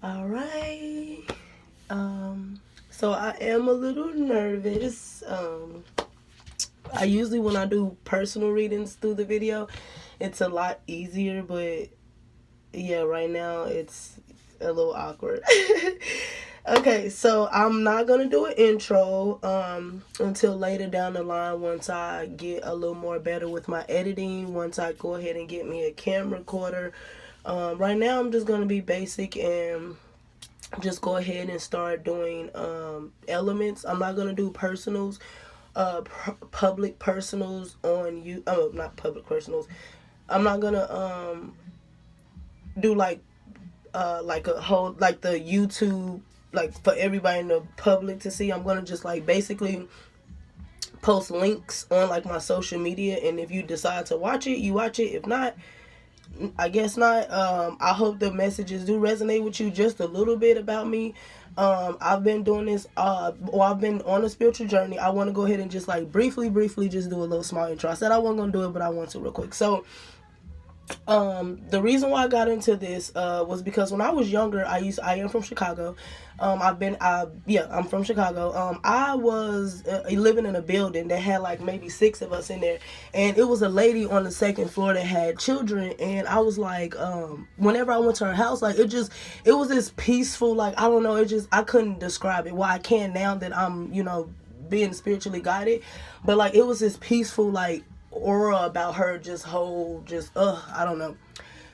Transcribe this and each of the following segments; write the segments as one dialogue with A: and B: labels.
A: All right. So I am a little nervous. I usually when I do personal readings through the video, it's a lot easier, but yeah, right now it's a little awkward. Okay, so I'm not gonna do an intro until later down the line once I get a little more better with my editing, once I go ahead and get me a camera recorder. Right now I'm just gonna be basic and just go ahead and start doing elements. I'm not gonna do personals, public personals on you. Oh, not public personals. I'm not gonna do like a whole like the YouTube like for everybody in the public to see. I'm gonna just like basically post links on like my social media, and if you decide to watch it, you watch it. If not, I guess not. I hope the messages do resonate with you just a little bit about me. I've been doing this, or I've been on a spiritual journey. I want to go ahead and just like briefly just do a little small intro. I said I wasn't gonna do it, but I want to real quick. So, the reason why I got into this was because when I was younger, I am from Chicago. I'm from Chicago. I was living in a building that had like maybe 6 of us in there, and it was a lady on the second floor that had children, and I was like, whenever I went to her house, like it was this peaceful, like I don't know, I couldn't describe it. Well, I can now that I'm being spiritually guided, but like it was this peaceful like aura about her, I don't know.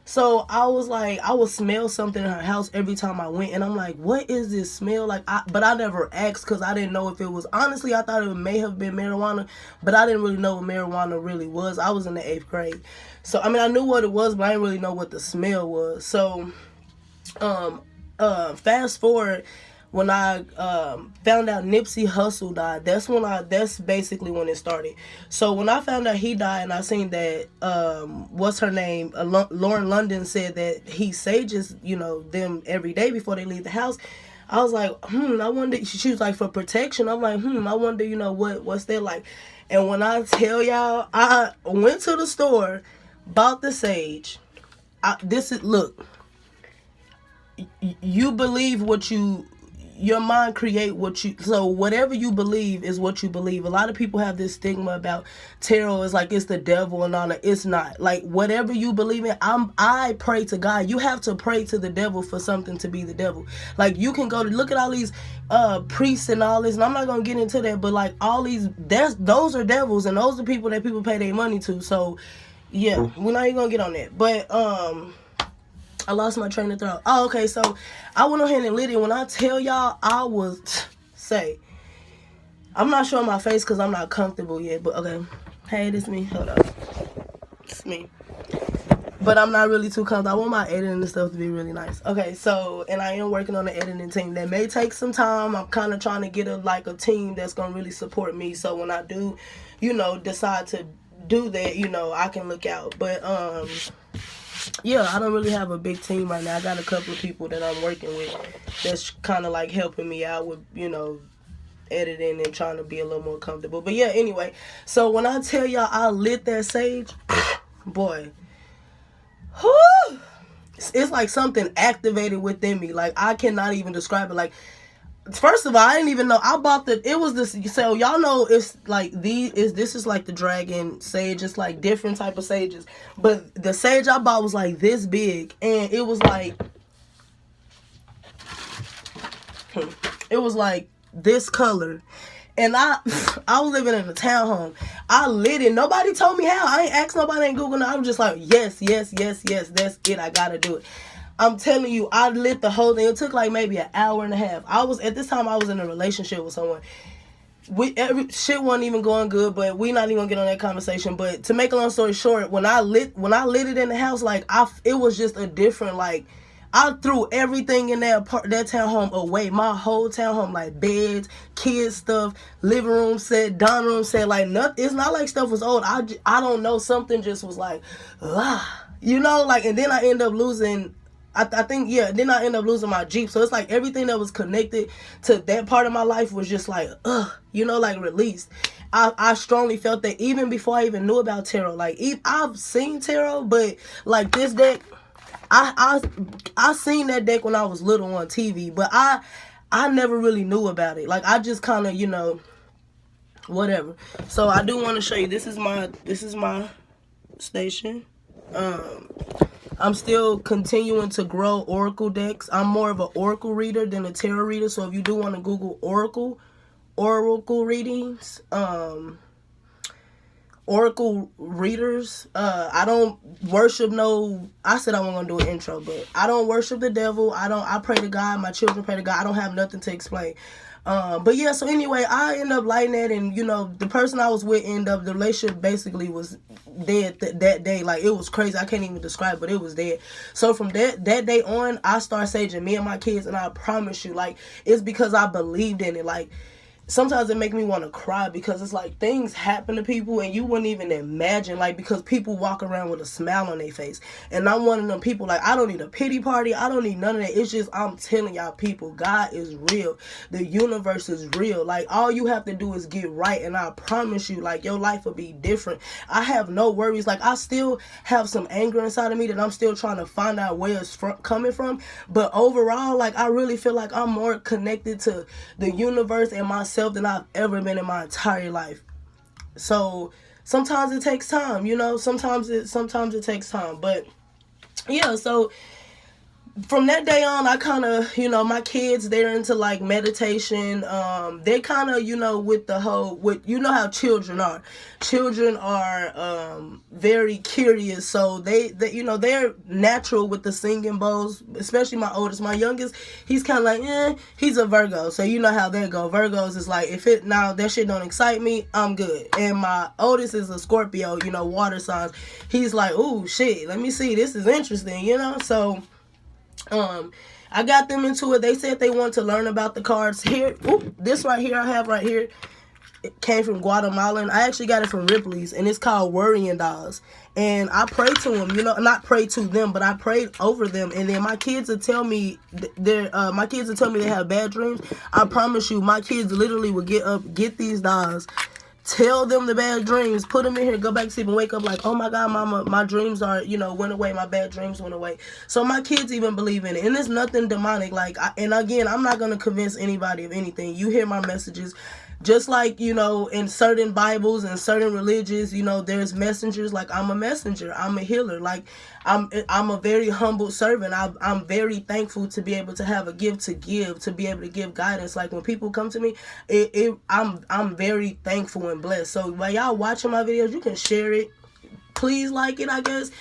A: So I was like, I would smell something in her house every time I went, and I'm like, what is this smell? But I never asked because I didn't know if it was, honestly, I thought it may have been marijuana, but I didn't really know what marijuana really was. I was in the 8th grade. So, I mean, I knew what it was, but I didn't really know what the smell was. So, fast forward, when I found out Nipsey Hussle died, that's basically when it started. So when I found out he died, and I seen that what's her name, Lauren London said that he sages them every day before they leave the house, I was like, I wonder. She was like, for protection. I'm like, I wonder, what's that like. And when I tell y'all, I went to the store, bought the sage. Look, you believe what your mind create so whatever you believe is what you believe. A lot of people have this stigma about tarot is like it's the devil and all that. It's not. Like whatever you believe in, I pray to God. You have to pray to the devil for something to be the devil. Like you can go to look at all these priests and all this, and I'm not gonna get into that, but like all those are devils, and those are people that people pay their money to. So yeah, we're not even gonna get on that. But I lost my train of thought. Oh, okay, so I went ahead and lit it. When I tell y'all, I was, I'm not showing my face because I'm not comfortable yet, but okay. Hey, this me. Hold up. It's me. But I'm not really too comfortable. I want my editing and stuff to be really nice. Okay, so, and I am working on the editing team. That may take some time. I'm kind of trying to get a team that's going to really support me. So when I do, decide to do that, I can look out. But, yeah, I don't really have a big team right now. I got a couple of people that I'm working with that's kind of like helping me out with, editing and trying to be a little more comfortable. But yeah, anyway, so when I tell y'all I lit that sage, boy, whew, it's like something activated within me. Like I cannot even describe it. Like, first of all, I didn't even know. I bought it was this, so y'all know it's like this is like the dragon sage. It's like different type of sages. But the sage I bought was like this big, and it was like this color. And I was living in a townhome. I lit it. Nobody told me how. I ain't asked nobody, ain't Google. I was just like, yes, that's it. I gotta do it. I'm telling you, I lit the whole thing. It took like maybe an hour and a half. At this time I was in a relationship with someone. Shit wasn't even going good, but we not even gonna get on that conversation. But to make a long story short, when I lit it in the house, like it was just a different, like, I threw everything in that townhome away. My whole townhome, like beds, kids stuff, living room set, dining room set, like nothing. It's not like stuff was old. I don't know. Something just was like, like, and then I end up losing. Then I end up losing my Jeep. So it's like everything that was connected to that part of my life was just like, like released. I strongly felt that even before I even knew about tarot. Like, I've seen tarot, but like this deck, I seen that deck when I was little on TV, but I never really knew about it. Like, I just kind of, whatever. So I do want to show you. This is my station. I'm still continuing to grow oracle decks. I'm more of an oracle reader than a tarot reader. So if you do want to Google oracle readings, oracle readers, I don't worship I said I wasn't gonna do an intro, but I don't worship the devil. I pray to God. My children pray to God. I don't have nothing to explain. But yeah, so anyway, I end up lighting that, and the person I was with the relationship basically was dead that day. Like, it was crazy. I can't even describe, but it was dead. So from that day on, I started saging me and my kids, and I promise you, like, it's because I believed in it. Like, sometimes it make me want to cry, because it's like things happen to people and you wouldn't even imagine, like, because people walk around with a smile on their face. And I'm one of them people, like, I don't need a pity party. I don't need none of that. It's just, I'm telling y'all people, God is real. The universe is real. Like, all you have to do is get right, and I promise you, like, your life will be different. I have no worries. Like, I still have some anger inside of me that I'm still trying to find out where it's coming from. But overall, like, I really feel like I'm more connected to the universe and myself than I've ever been in my entire life. So sometimes it takes time, sometimes it takes time. But yeah, so from that day on, I kind of, my kids, they're into like meditation. They kind of, with the whole, how children are. Children are very curious, so they they're natural with the singing bowls. Especially my oldest, my youngest, he's kind of like, he's a Virgo, so you know how that go. Virgos is like, if that shit don't excite me, I'm good. And my oldest is a Scorpio, water signs. He's like, ooh, shit, let me see, this is interesting, so. I got them into it. They said they want to learn about the cards. Here, this right here I have right here, it came from Guatemalan. I actually got it from Ripley's, and it's called Worrying Dolls. And I pray to them, not pray to them, but I prayed over them. And then my kids will tell me they have bad dreams. I promise you, my kids literally will get up, get these dolls, tell them the bad dreams, put them in here, go back to sleep, and wake up like, oh my God, mama, my dreams are, went away, my bad dreams went away. So my kids even believe in it, and it's nothing demonic. Like, and again, I'm not going to convince anybody of anything. You hear my messages. Just like, in certain Bibles and certain religions, there's messengers. Like, I'm a messenger. I'm a healer. Like, I'm a very humble servant. I'm very thankful to be able to have a gift to give, to be able to give guidance. Like, when people come to me, I'm very thankful and blessed. So while y'all watching my videos, you can share it. Please like it, I guess.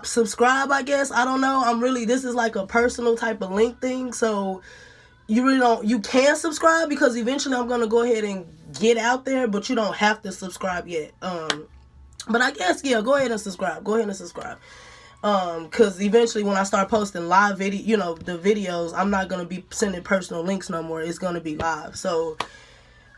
A: Subscribe, I guess. I don't know. This is like a personal type of link thing. So you can subscribe, because eventually I'm going to go ahead and get out there, but you don't have to subscribe yet. But I guess, yeah, go ahead and subscribe. Because eventually when I start posting live video, the videos, I'm not going to be sending personal links no more. It's going to be live. So,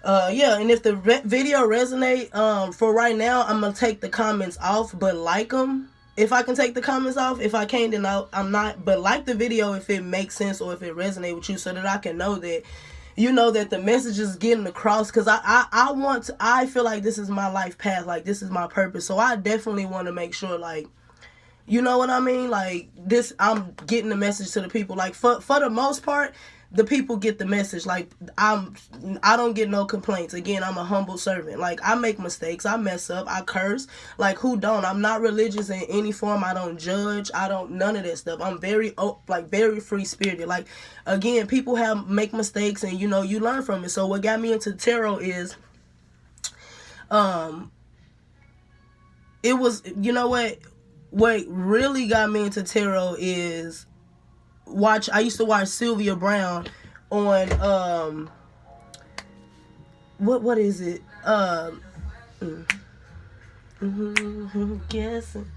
A: yeah, and if the video resonate, for right now, I'm going to take the comments off, but like them. If I can take the comments off, if I can't, then I'm not. But like the video if it makes sense or if it resonates with you, so that I can know that, that the message is getting across. Because I feel like this is my life path. Like, this is my purpose. So I definitely want to make sure, like, you know what I mean? Like, I'm getting the message to the people. Like, for the most part, the people get the message. Like, I don't get no complaints. Again, I'm a humble servant. Like, I make mistakes, I mess up, I curse. Like, who don't? I'm not religious in any form. I don't judge. I don't, none of that stuff. I'm very very free spirited. Like, again, people make mistakes, and you learn from it. So what got me into tarot is, it was, what really got me into tarot is, I used to watch Sylvia Brown on what is it? Guessing,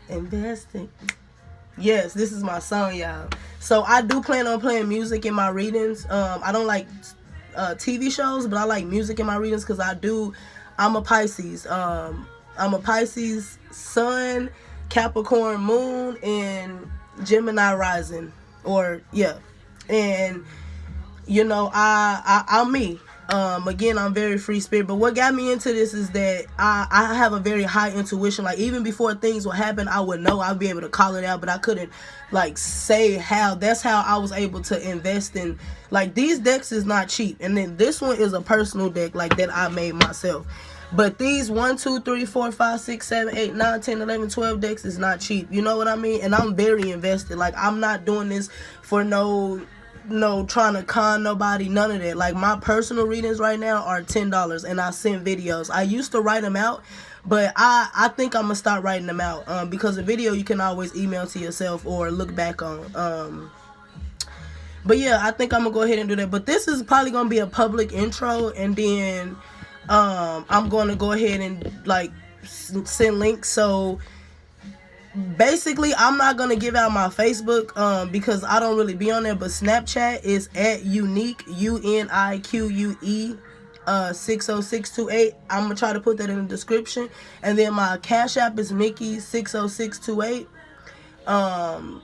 A: investing. Yes, this is my song, y'all. So I do plan on playing music in my readings. I don't like TV shows, but I like music in my readings, because I'm a Pisces. I'm a Pisces sun, Capricorn moon, and Gemini rising, or yeah. And I'm me. Again, I'm very free spirit, but what got me into this is that I have a very high intuition. Like, even before things would happen, I would know, I'd be able to call it out, but I couldn't like say how. That's how I was able to invest in, like, these decks is not cheap, and then this one is a personal deck, like, that I made myself. But these 1, 2, 3, 4, 5, 6, 7, 8, 9, 10, 11, 12 decks is not cheap. You know what I mean? And I'm very invested. Like, I'm not doing this for no trying to con nobody, none of that. Like, my personal readings right now are $10, and I send videos. I used to write them out, but I think I'm gonna start writing them out, because a video you can always email to yourself or look back on. But yeah, I think I'm gonna go ahead and do that. But this is probably gonna be a public intro, and then I'm gonna go ahead and like send links. So basically, I'm not gonna give out my Facebook because I don't really be on there. But Snapchat is at unique, UNIQUE 60628. I'm gonna try to put that in the description. And then my Cash App is Mickey 60628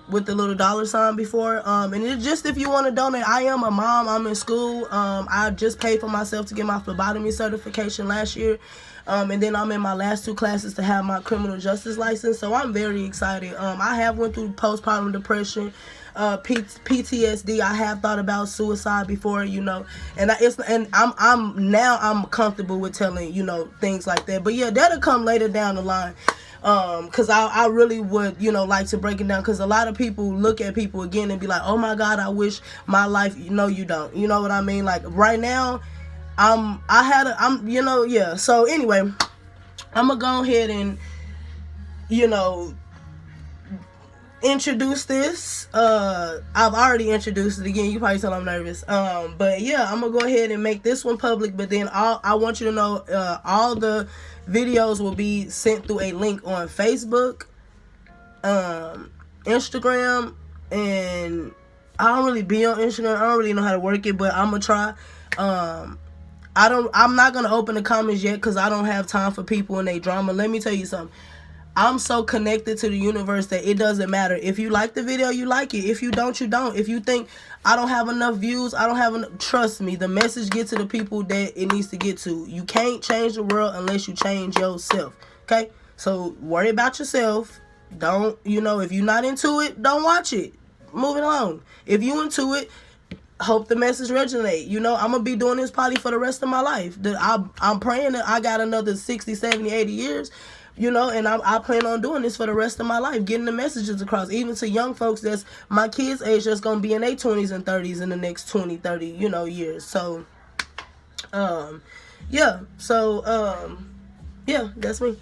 A: with the little $sign before. And it's just, if you want to donate. I am a mom, I'm in school. I just paid for myself to get my phlebotomy certification last year. And then I'm in my last 2 classes to have my criminal justice license. So I'm very excited. I have went through postpartum depression, PTSD. I have thought about suicide before, you know, and I'm comfortable with telling, you know, things like that. But yeah, that'll come later down the line. Because I really would, you know, like to break it down, because a lot of people look at people again and be like, oh my God, I wish my life. No, you don't. You know what I mean? Like, right now, you know, yeah. So anyway, I'm gonna go ahead and, you know, introduce this. I've already introduced it again. You probably tell I'm nervous. But yeah, I'm gonna go ahead and make this one public. But then I want you to know, all the videos will be sent through a link on Facebook, Instagram, and I don't really be on Instagram. I don't really know how to work it, but I'm gonna try. I'm not gonna open the comments yet because I don't have time for people and they drama. Let me tell you something. I'm so connected to the universe that it doesn't matter. If you like the video, you like it. If you don't, you don't. If you think I don't have enough views, I don't have enough, trust me, the message gets to the people that it needs to get to. You can't change the world unless you change yourself. Okay? So worry about yourself. Don't, you know, if you're not into it, don't watch it. Moving on. If you into it, hope the message resonate. You know, I'm gonna be doing this probably for the rest of my life. I'm praying that I got another 60, 70, 80 years. You know, and I plan on doing this for the rest of my life, getting the messages across, even to young folks that's my kids' age, that's going to be in their 20s and 30s in the next 20, 30, you know, years. So, yeah. So, yeah, that's me.